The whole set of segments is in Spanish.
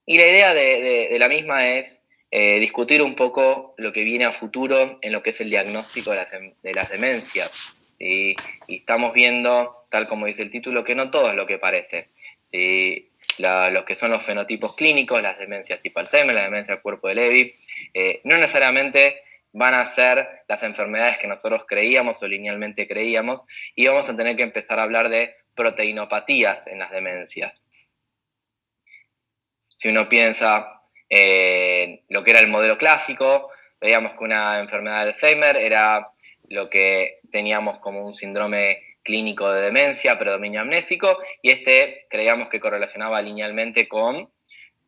Y la idea de la misma es discutir un poco lo que viene a futuro en lo que es el diagnóstico de las demencias. ¿Sí? Y estamos viendo, tal como dice el título, que no todo es lo que parece. ¿Sí? Los que son los fenotipos clínicos, las demencias tipo Alzheimer, la demencia del cuerpo de Lewy, no necesariamente van a ser las enfermedades que nosotros creíamos o linealmente creíamos, y vamos a tener que empezar a hablar de proteinopatías en las demencias. Si uno piensa en lo que era el modelo clásico, veíamos que una enfermedad de Alzheimer era lo que teníamos como un síndrome clínico de demencia, predominio amnésico, y creíamos que correlacionaba linealmente con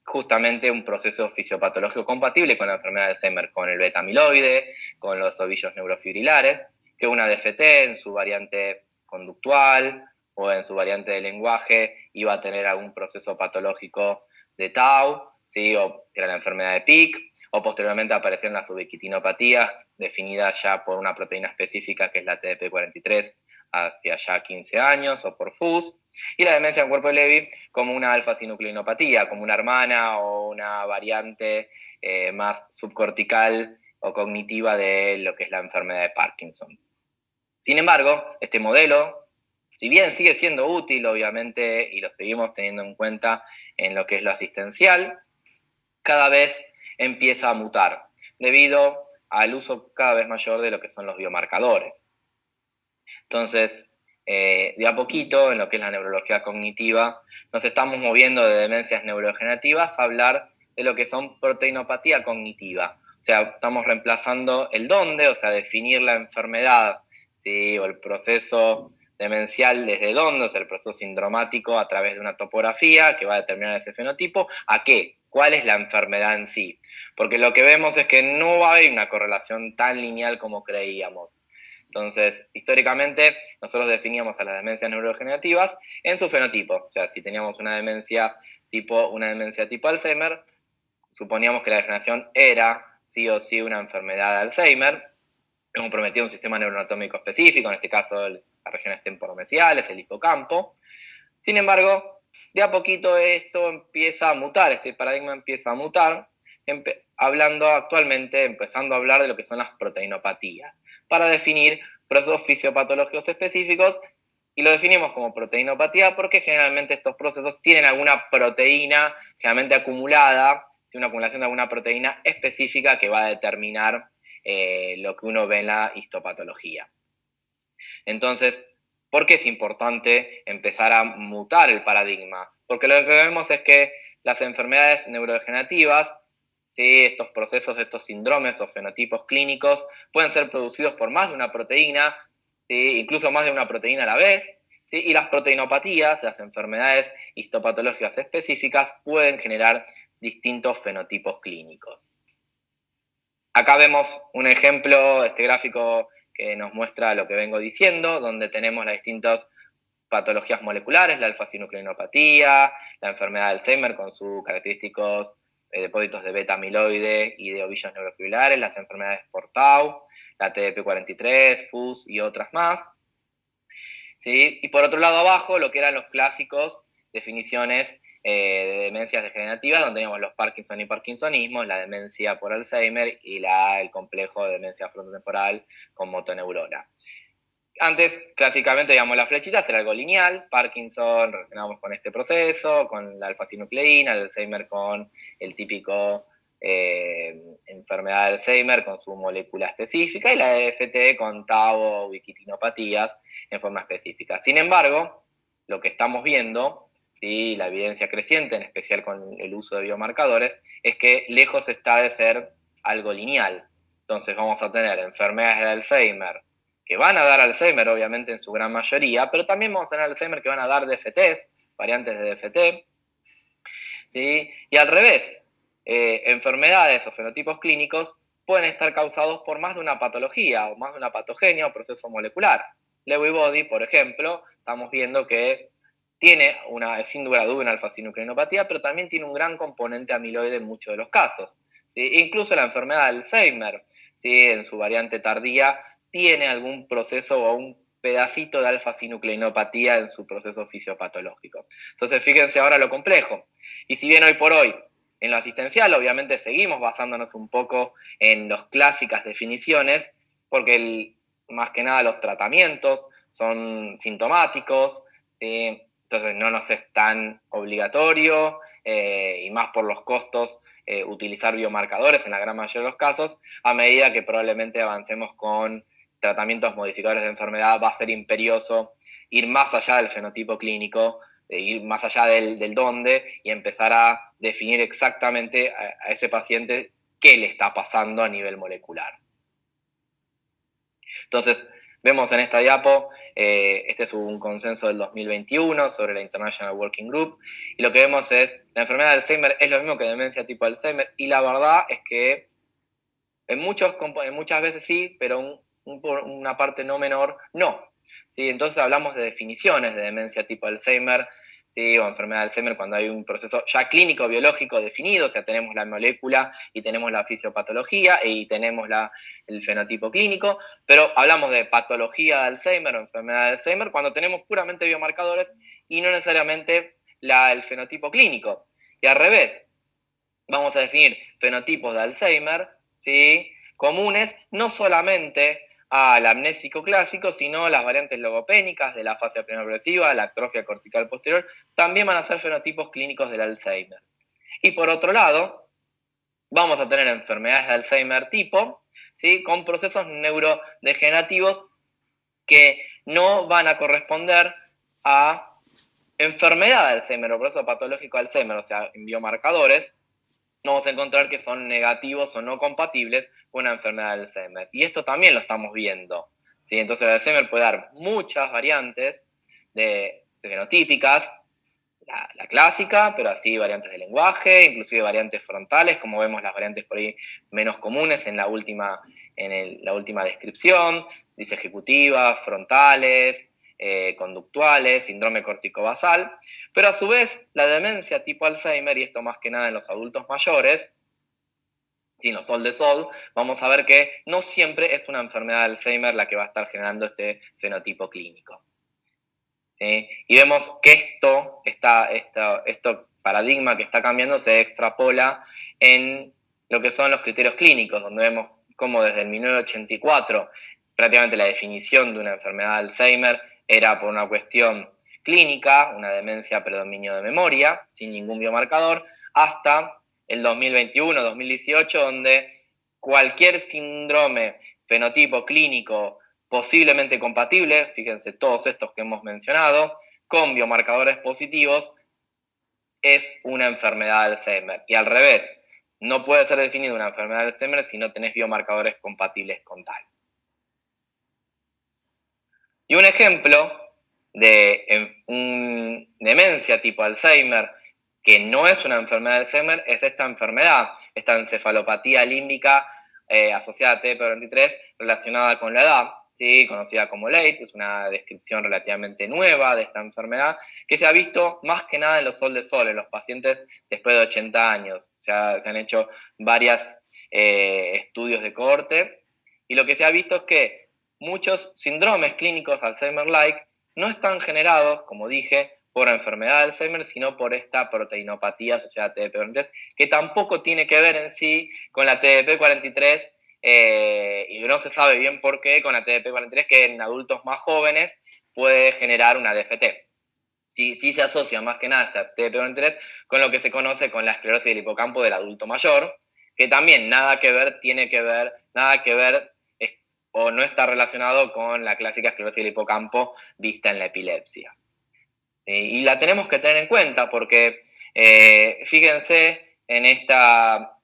justamente un proceso fisiopatológico compatible con la enfermedad de Alzheimer, con el beta-amiloide, con los ovillos neurofibrilares, que una DFT en su variante conductual o en su variante de lenguaje iba a tener algún proceso patológico de Tau, ¿sí? O era la enfermedad de Pick, o posteriormente aparecieron las ubiquitinopatías, definidas ya por una proteína específica que es la TDP43, hacia ya 15 años, o por FUS, y la demencia en cuerpo de Lewy como una alfa-sinucleinopatía, como una hermana o una variante más subcortical o cognitiva de lo que es la enfermedad de Parkinson. Sin embargo, este modelo, si bien sigue siendo útil, obviamente, y lo seguimos teniendo en cuenta en lo que es lo asistencial, cada vez empieza a mutar debido al uso cada vez mayor de lo que son los biomarcadores. Entonces, de a poquito, en lo que es la neurología cognitiva, nos estamos moviendo de demencias neurodegenerativas a hablar de lo que son proteinopatía cognitiva. O sea, estamos reemplazando el dónde, o sea, definir la enfermedad, ¿sí? O el proceso demencial desde dónde, o sea, el proceso sindromático a través de una topografía que va a determinar ese fenotipo, ¿a qué? ¿Cuál es la enfermedad en sí? Porque lo que vemos es que no hay una correlación tan lineal como creíamos. Entonces, históricamente, nosotros definíamos a las demencias neurodegenerativas en su fenotipo. O sea, si teníamos una demencia tipo Alzheimer, suponíamos que la degeneración era sí o sí una enfermedad de Alzheimer, comprometía un sistema neuroanatómico específico, en este caso las regiones temporomesiales, el hipocampo. Sin embargo, de a poquito esto empieza a mutar, este paradigma empieza a mutar, empezando a hablar de lo que son las proteinopatías, para definir procesos fisiopatológicos específicos, y lo definimos como proteinopatía porque generalmente estos procesos tienen alguna proteína, generalmente acumulada, una acumulación de alguna proteína específica que va a determinar lo que uno ve en la histopatología. Entonces, ¿por qué es importante empezar a mutar el paradigma? Porque lo que vemos es que las enfermedades neurodegenerativas, ¿sí? Estos procesos, estos síndromes o fenotipos clínicos pueden ser producidos por más de una proteína, ¿sí? Incluso más de una proteína a la vez, ¿sí? Y las proteinopatías, las enfermedades histopatológicas específicas, pueden generar distintos fenotipos clínicos. Acá vemos un ejemplo, este gráfico que nos muestra lo que vengo diciendo, donde tenemos las distintas patologías moleculares, la alfa-sinucleinopatía, la enfermedad de Alzheimer con sus característicos depósitos de beta-amiloide y de ovillos neurofibrilares, las enfermedades por Tau, la TDP43, FUS y otras más. ¿Sí? Y por otro lado abajo, lo que eran los clásicos definiciones de demencias degenerativas, donde teníamos los Parkinson y Parkinsonismos, la demencia por Alzheimer y el complejo de demencia frontotemporal con motoneurona. Antes, clásicamente, digamos, las flechitas era algo lineal, Parkinson relacionamos con este proceso, con la alfa-sinucleína, el Alzheimer con el típico enfermedad de Alzheimer con su molécula específica, y la DFT con Tau o ubiquitinopatías en forma específica. Sin embargo, lo que estamos viendo, ¿sí? La evidencia creciente, en especial con el uso de biomarcadores, es que lejos está de ser algo lineal. Entonces vamos a tener enfermedades de Alzheimer que van a dar Alzheimer, obviamente, en su gran mayoría, pero también vamos a tener Alzheimer que van a dar DFTs, variantes de DFT, ¿sí? Y al revés, enfermedades o fenotipos clínicos pueden estar causados por más de una patología o más de una patogenia o proceso molecular. Lewy body, por ejemplo, estamos viendo que tiene sin duda una alfa-sinucleinopatía, pero también tiene un gran componente amiloide en muchos de los casos. ¿Sí? Incluso la enfermedad de Alzheimer, ¿sí? En su variante tardía, tiene algún proceso o un pedacito de alfa-sinucleinopatía en su proceso fisiopatológico. Entonces, fíjense ahora lo complejo. Y si bien hoy por hoy En lo asistencial, obviamente, seguimos basándonos un poco en las clásicas definiciones, porque más que nada los tratamientos son sintomáticos, entonces no nos es tan obligatorio, y más por los costos, utilizar biomarcadores en la gran mayoría de los casos. A medida que probablemente avancemos con tratamientos modificadores de enfermedad, va a ser imperioso ir más allá del fenotipo clínico, de ir más allá del dónde y empezar a definir exactamente a ese paciente qué le está pasando a nivel molecular. Entonces, vemos en esta diapo, este es un consenso del 2021 sobre la International Working Group, y lo que vemos es, la enfermedad de Alzheimer es lo mismo que demencia tipo Alzheimer, y la verdad es que en muchas veces sí, pero por una parte no menor, no. ¿Sí? Entonces hablamos de definiciones de demencia tipo Alzheimer, ¿sí? O enfermedad de Alzheimer cuando hay un proceso ya clínico biológico definido, o sea, tenemos la molécula y tenemos la fisiopatología y tenemos el fenotipo clínico, pero hablamos de patología de Alzheimer o enfermedad de Alzheimer cuando tenemos puramente biomarcadores y no necesariamente el fenotipo clínico. Y al revés, vamos a definir fenotipos de Alzheimer, ¿sí? Comunes no solamente al amnésico clásico, sino las variantes logopénicas de la fase preprogresiva, la atrofia cortical posterior, también van a ser fenotipos clínicos del Alzheimer. Y por otro lado, vamos a tener enfermedades de Alzheimer tipo, ¿sí? Con procesos neurodegenerativos que no van a corresponder a enfermedad de Alzheimer o proceso patológico de Alzheimer, o sea, en biomarcadores, vamos a encontrar que son negativos o no compatibles con una enfermedad de Alzheimer. Y esto también lo estamos viendo, ¿sí? Entonces el Alzheimer puede dar muchas variantes fenotípicas, la clásica, pero así variantes de lenguaje, inclusive variantes frontales, como vemos las variantes por ahí menos comunes en la última descripción, dice ejecutivas, frontales, conductuales, síndrome corticobasal, pero a su vez la demencia tipo Alzheimer, y esto más que nada en los adultos mayores, si no sol de sol, vamos a ver que no siempre es una enfermedad de Alzheimer la que va a estar generando este fenotipo clínico. ¿Sí? Y vemos que esto paradigma que está cambiando se extrapola en lo que son los criterios clínicos, donde vemos cómo desde el 1984 prácticamente la definición de una enfermedad de Alzheimer era por una cuestión clínica, una demencia predominio de memoria, sin ningún biomarcador, hasta el 2021-2018, donde cualquier síndrome, fenotipo clínico posiblemente compatible, fíjense todos estos que hemos mencionado, con biomarcadores positivos, es una enfermedad de Alzheimer. Y al revés, no puede ser definida una enfermedad de Alzheimer si no tenés biomarcadores compatibles con tal. Y un ejemplo de demencia tipo Alzheimer, que no es una enfermedad de Alzheimer, es esta enfermedad, esta encefalopatía límbica asociada a TP23 relacionada con la edad, ¿sí? Conocida como LATE, es una descripción relativamente nueva de esta enfermedad, que se ha visto más que nada en los sol de sol, en los pacientes después de 80 años. O sea, se han hecho varios estudios de cohorte, y lo que se ha visto es que muchos síndromes clínicos Alzheimer-like no están generados, como dije, por enfermedad de Alzheimer, sino por esta proteinopatía asociada a TDP43, que tampoco tiene que ver en sí con la TDP43, y no se sabe bien por qué con la TDP43, que en adultos más jóvenes puede generar una DFT. Sí se asocia más que nada esta TDP43 con lo que se conoce con la esclerosis del hipocampo del adulto mayor, que también nada que ver o no está relacionado con la clásica esclerosis del hipocampo vista en la epilepsia. Y la tenemos que tener en cuenta porque, fíjense, en esta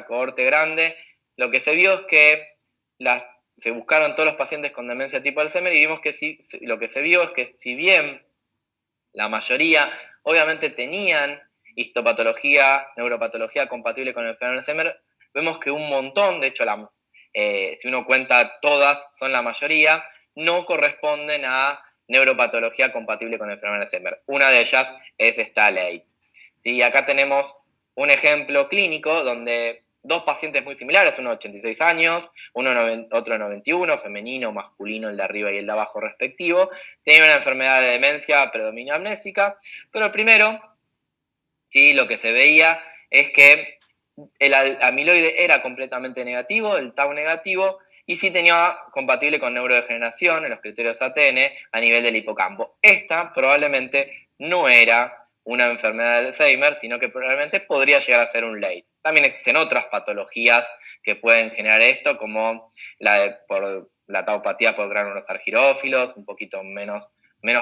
cohorte grande, lo que se vio es que se buscaron todos los pacientes con demencia tipo Alzheimer y vimos que lo que se vio es que si bien la mayoría obviamente tenían histopatología, neuropatología compatible con el enfermedad de Alzheimer, vemos que un montón, de hecho si uno cuenta todas, son la mayoría, no corresponden a neuropatología compatible con el enfermedad de Alzheimer. Una de ellas es esta LATE. ¿Sí? Acá tenemos un ejemplo clínico donde dos pacientes muy similares, uno de 86 años, otro de 91, femenino, masculino, el de arriba y el de abajo respectivo, tenían una enfermedad de demencia predominio amnésica, pero el primero, ¿sí? Lo que se veía es que el amiloide era completamente negativo, el tau negativo, y sí tenía compatible con neurodegeneración en los criterios ATN a nivel del hipocampo. Esta probablemente no era una enfermedad de Alzheimer, sino que probablemente podría llegar a ser un late. También existen otras patologías que pueden generar esto, como por la taupatía por gránulos argirófilos, un poquito menos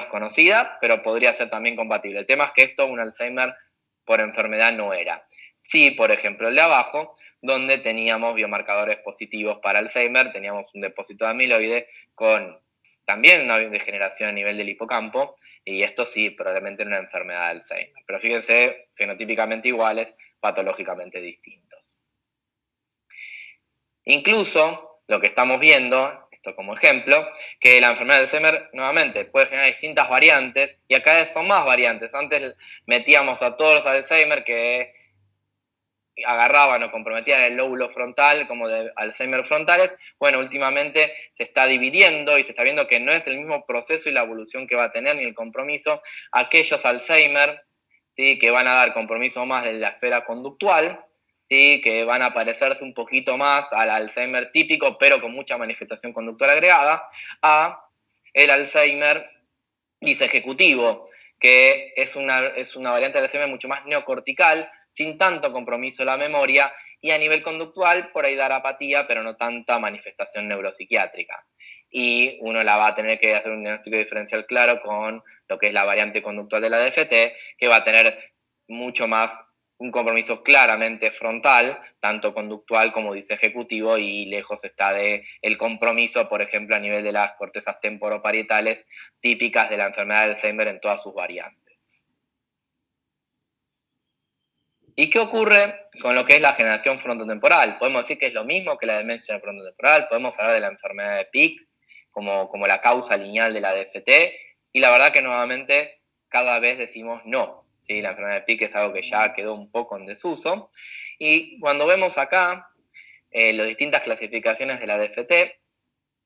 conocida, pero podría ser también compatible. El tema es que esto, un Alzheimer por enfermedad, no era. Sí, por ejemplo, el de abajo, donde teníamos biomarcadores positivos para Alzheimer, teníamos un depósito de amiloide con también una degeneración a nivel del hipocampo, y esto sí, probablemente una enfermedad de Alzheimer. Pero fíjense, fenotípicamente iguales, patológicamente distintos. Incluso lo que estamos viendo, esto como ejemplo, que la enfermedad de Alzheimer nuevamente puede generar distintas variantes, y acá son más variantes. Antes metíamos a todos los Alzheimer que agarraban o comprometían el lóbulo frontal como de Alzheimer frontales. Bueno, últimamente se está dividiendo y se está viendo que no es el mismo proceso y la evolución que va a tener ni el compromiso aquellos Alzheimer, ¿sí?, que van a dar compromiso más de la esfera conductual, ¿sí?, que van a parecerse un poquito más al Alzheimer típico pero con mucha manifestación conductual agregada, a el Alzheimer disejecutivo, que es una variante del Alzheimer mucho más neocortical, sin tanto compromiso de la memoria, y a nivel conductual por ahí dar apatía, pero no tanta manifestación neuropsiquiátrica. Y uno la va a tener que hacer un diagnóstico diferencial claro con lo que es la variante conductual de la DFT, que va a tener mucho más un compromiso claramente frontal, tanto conductual como disejecutivo, y lejos está de el compromiso, por ejemplo, a nivel de las cortezas temporoparietales típicas de la enfermedad de Alzheimer en todas sus variantes. ¿Y qué ocurre con lo que es la generación frontotemporal? Podemos decir que es lo mismo que la demencia frontotemporal, podemos hablar de la enfermedad de Pick como la causa lineal de la DFT, y la verdad que nuevamente cada vez decimos no. ¿Sí? La enfermedad de Pick es algo que ya quedó un poco en desuso, y cuando vemos acá las distintas clasificaciones de la DFT,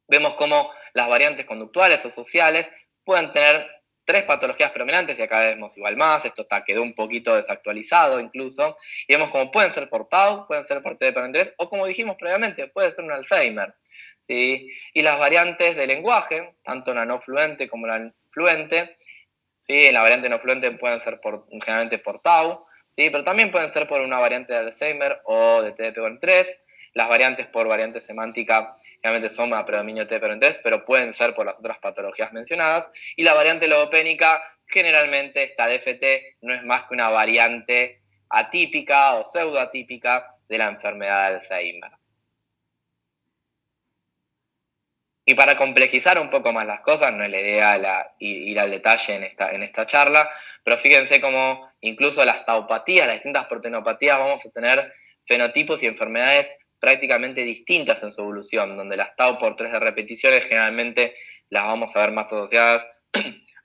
vemos cómo las variantes conductuales o sociales pueden tener 3 patologías predominantes, y acá vemos igual más, esto quedó un poquito desactualizado incluso, y vemos cómo pueden ser por tau, pueden ser por TDP43, o como dijimos previamente, puede ser un Alzheimer, ¿sí? Y las variantes de lenguaje, tanto la no fluente como la fluente, ¿sí? En la variante no fluente pueden ser generalmente por tau, ¿sí? Pero también pueden ser por una variante de Alzheimer o de TDP43. Las variantes por variante semántica generalmente son a predominio TDP43, pero pueden ser por las otras patologías mencionadas. Y la variante logopénica, generalmente esta DFT no es más que una variante atípica o pseudoatípica de la enfermedad de Alzheimer. Y para complejizar un poco más las cosas, no es la idea ir al detalle en esta charla, pero fíjense cómo incluso las taupatías, las distintas proteinopatías, vamos a tener fenotipos y enfermedades prácticamente distintas en su evolución, donde las tau por 3 de repeticiones generalmente las vamos a ver más asociadas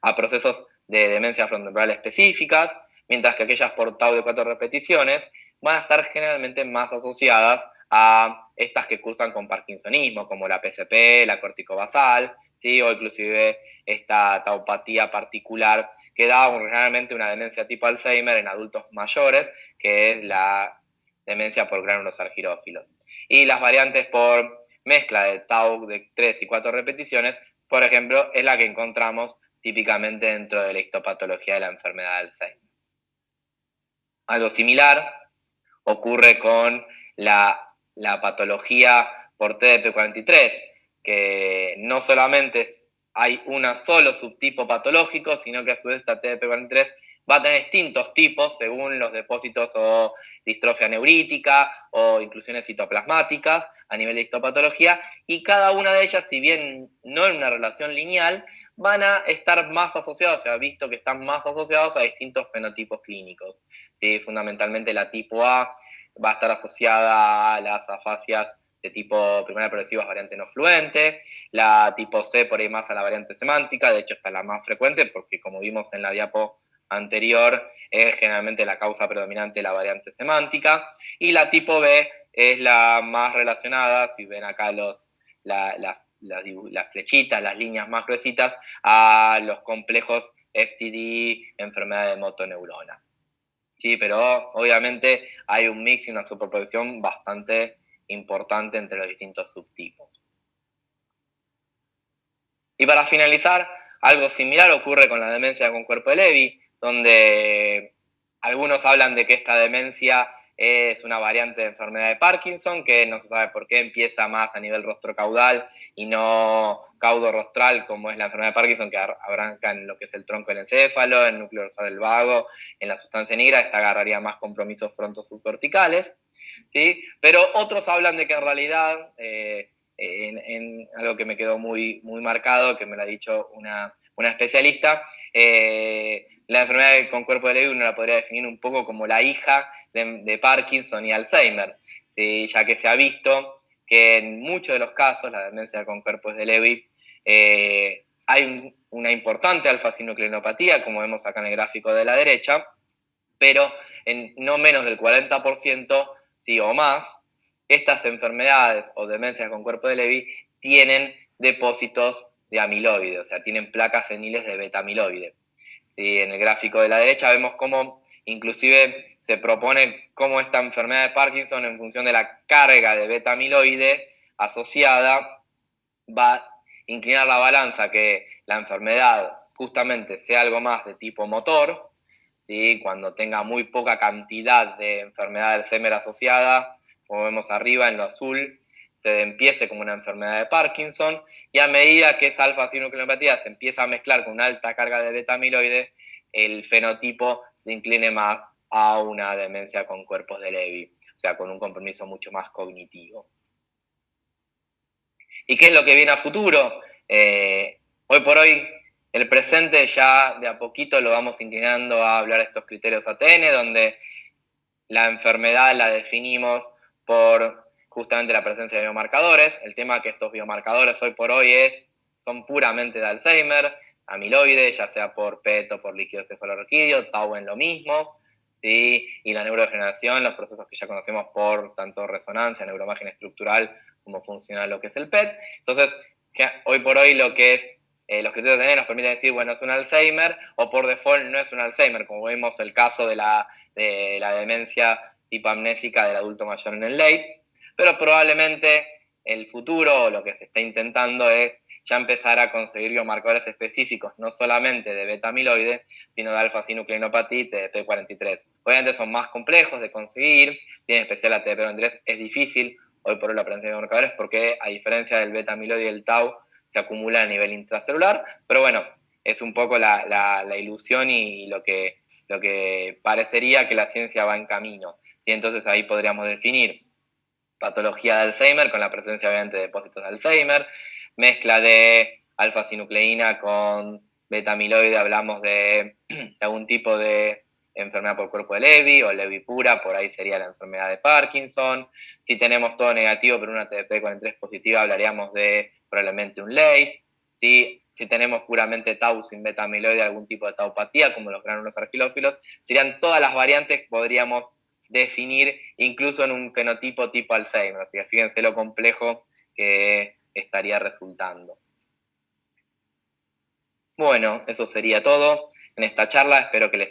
a procesos de demencia frontotemporal específicas, mientras que aquellas por tau de 4 repeticiones van a estar generalmente más asociadas a estas que cursan con parkinsonismo, como la PSP, la corticobasal, ¿sí? O inclusive esta taupatía particular que da generalmente una demencia tipo Alzheimer en adultos mayores, que es la demencia por gránulos argirófilos. Y las variantes por mezcla de tau de 3 y 4 repeticiones, por ejemplo, es la que encontramos típicamente dentro de la histopatología de la enfermedad de Alzheimer. Algo similar ocurre con la patología por TDP43, que no solamente hay un solo subtipo patológico, sino que a su vez esta TDP43 va a tener distintos tipos según los depósitos o distrofia neurítica o inclusiones citoplasmáticas a nivel de histopatología, y cada una de ellas, si bien no en una relación lineal, van a estar más asociados, se ha visto que están más asociados a distintos fenotipos clínicos. ¿Sí? Fundamentalmente la tipo A va a estar asociada a las afasias de tipo primaria progresiva variante no fluente, la tipo C por ahí más a la variante semántica, de hecho esta es la más frecuente porque, como vimos en la diapo anterior, es generalmente la causa predominante de la variante semántica, y la tipo B es la más relacionada, si ven acá las flechitas, las líneas más gruesitas, a los complejos FTD, enfermedad de motoneurona. Sí, pero obviamente hay un mix y una superposición bastante importante entre los distintos subtipos. Y para finalizar, algo similar ocurre con la demencia con cuerpo de Lewy, donde algunos hablan de que esta demencia es una variante de enfermedad de Parkinson, que no se sabe por qué empieza más a nivel rostrocaudal y no caudo-rostral, como es la enfermedad de Parkinson, que arranca en lo que es el tronco del encéfalo, el núcleo dorsal del vago, en la sustancia negra. Esta agarraría más compromisos fronto-subcorticales, ¿sí? Pero otros hablan de que en realidad en algo que me quedó muy, muy marcado, que me lo ha dicho una especialista, la enfermedad con cuerpo de Lewy uno la podría definir un poco como la hija de Parkinson y Alzheimer, ¿sí? Ya que se ha visto que en muchos de los casos, la demencia con cuerpos de Lewy, hay una importante alfa-sinucleinopatía, como vemos acá en el gráfico de la derecha, pero en no menos del 40%, sí, o más, estas enfermedades o demencias con cuerpo de Lewy tienen depósitos de amiloide, o sea, tienen placas seniles de beta-amiloide. ¿Sí? En el gráfico de la derecha vemos cómo inclusive se propone cómo esta enfermedad de Parkinson, en función de la carga de beta-amiloide asociada, va a inclinar la balanza que la enfermedad justamente sea algo más de tipo motor, ¿sí? Cuando tenga muy poca cantidad de enfermedad de Alzheimer asociada, como vemos arriba en lo azul, se empiece como una enfermedad de Parkinson, y a medida que esa alfa-sinucleinopatía se empieza a mezclar con una alta carga de beta-amiloide, el fenotipo se incline más a una demencia con cuerpos de Lewy, o sea, con un compromiso mucho más cognitivo. ¿Y qué es lo que viene a futuro? Hoy por hoy, el presente ya de a poquito lo vamos inclinando a hablar de estos criterios ATN, donde la enfermedad la definimos por justamente la presencia de biomarcadores. El tema es que estos biomarcadores hoy por hoy son puramente de Alzheimer, amiloide, ya sea por PET o por líquido cefalorraquídeo, tau en lo mismo, ¿sí? Y la neurodegeneración, los procesos que ya conocemos por tanto resonancia, neuroimagen estructural, como funciona lo que es el PET. Entonces, hoy por hoy lo que es los criterios de ADN nos permiten decir, bueno, es un Alzheimer, o por default no es un Alzheimer, como vemos el caso de la demencia tipo amnésica del adulto mayor en el late, pero probablemente el futuro, o lo que se está intentando, es ya empezar a conseguir biomarcadores específicos, no solamente de beta-amiloide, sino de alfa-sinucleinopatía y TDP-43. Obviamente son más complejos de conseguir, y en especial la TDP-43 es difícil hoy por hoy la presencia de biomarcadores, porque a diferencia del beta-amiloide y el tau, se acumula a nivel intracelular, pero bueno, es un poco la ilusión y lo que parecería que la ciencia va en camino. ¿Sí? Entonces ahí podríamos definir patología de Alzheimer con la presencia obviamente de depósitos de Alzheimer, mezcla de alfa-sinucleína con beta-amiloide, hablamos de algún tipo de enfermedad por cuerpo de Lewy o Lewy pura, por ahí sería la enfermedad de Parkinson. Si tenemos todo negativo pero una TDP-43 positiva, hablaríamos de probablemente un late. Si tenemos puramente tau sin beta-amiloide, algún tipo de taupatía, como los gránulos argilófilos, serían todas las variantes que podríamos definir incluso en un fenotipo tipo Alzheimer. Así que fíjense lo complejo que estaría resultando. Bueno, eso sería todo en esta charla. Espero que les